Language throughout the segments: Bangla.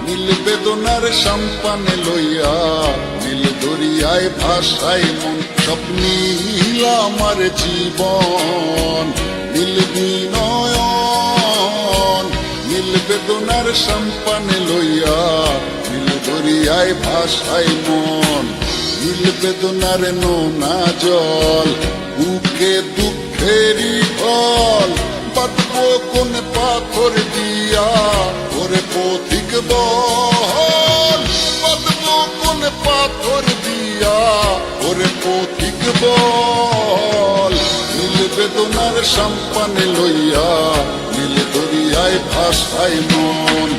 নীল বেদনার সম্পানে লইয়া নীল দরিয়ায় ভাসায় মন স্বপ্নীল আমার জীবন নীল বিনয়ন নীল বেদনার সম্পানে লইয়া নীল দরিয়ায় ভাসায় মন নীল বেদনার নোনা জল বুকে দুঃখেরই ফল বাঁধবো কোন পাথর দিয়া ওরে পথিক বল বাঁধবো কোন পাথর দিয়া ওরে পথিক বল নীল বেদনার সম্পানে লইয়া নীল দরিয়ায় ভাসায় মন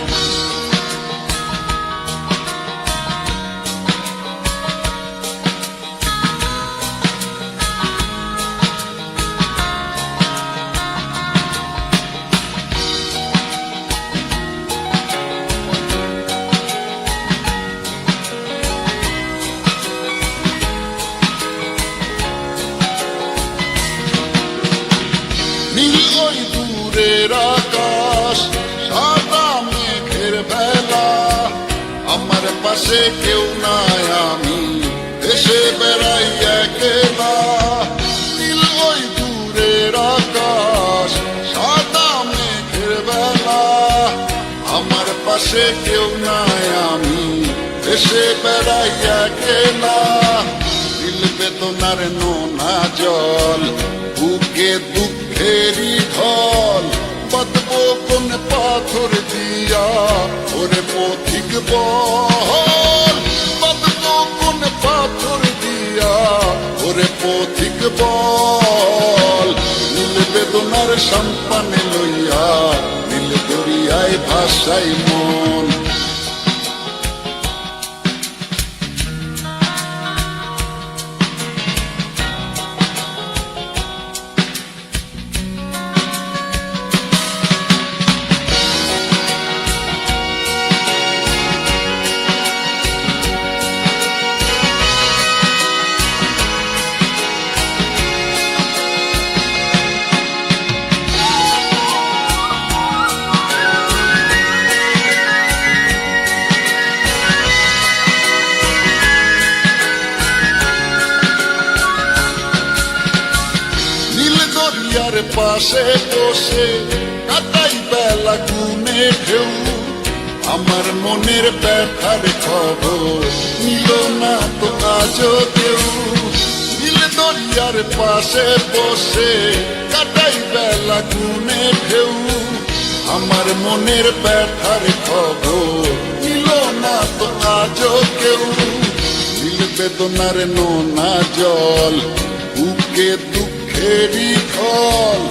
নীল ওই দূরের আকাশ সাদা মেঘের বেলা আমার পাশে কেউ নাই আমি দেশে বেড়াই একলা নীল ওই দূরের আকাশ সাদা মেঘের বেলা আমার পাশে কেউ নাই আমি দেশে বেড়াই একলা নীল বেদনার নোনা জল বুকে দুঃখেরই ঢল বাঁধবো কোন পাথর দিয়া ওরে পথিক বল বাঁধবো কোন পাথর দিয়া ওরে পথিক বল নীল বেদনার সম্পানে লইয়া নীল দরিয়ায় ভাসায় মন দরিয়ার পাশে বসে কাটাই বেলা গুনে ঢেউ আমার মনের ব্যথার খবর নিল না তো আজও কেউ নীল দরিয়ার পাশে বসে কাটাই বেলা গুনে ঢেউ আমার মনের ব্যথার খবর নিল না তো আজও কেউ নীল বেদনার নোনা জল বুকে দুঃখেরই ফল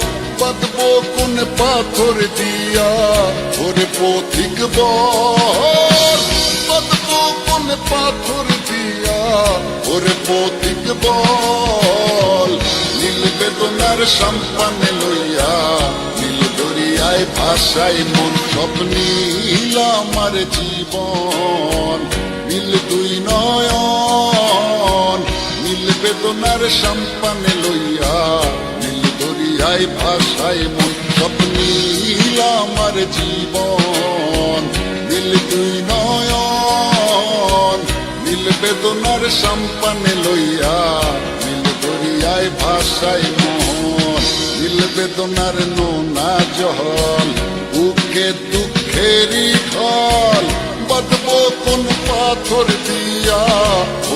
বাঁধবো কোন পাথর দিয়া ওরে পথিক বল বাঁধবো কোন পাথর দিয়া ওরে পথিক বল নীল বেদনার সম্পানে লইয়া নীল দরিয়ায় ভাসায় মন স্বপ্নীল আমার জীবন নীল দুই নয়ন নীল বেদনার সম্পানে লইয়া নীল দরিয়ায় ভাসায় মন স্বপ্নীল আমার জীবন নীল দুই নয়ন নীল বেদনার সম্পানে লইয়া নীল দরিয়ায় ভাসায় মন নীল বেদনার নোনা জল বুকে দুঃখেরই ঢল বাঁধবো কোন পাথর দিয়া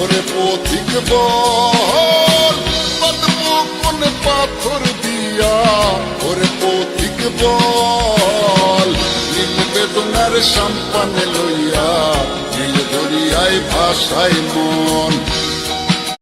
ওরে পথিক বল বাঁধবো কোন পাথর দিয়া ওরে পথিক বল নীল বেদনার সম্পানে লইয়া নীল দরিয়ায় ভাসায় মন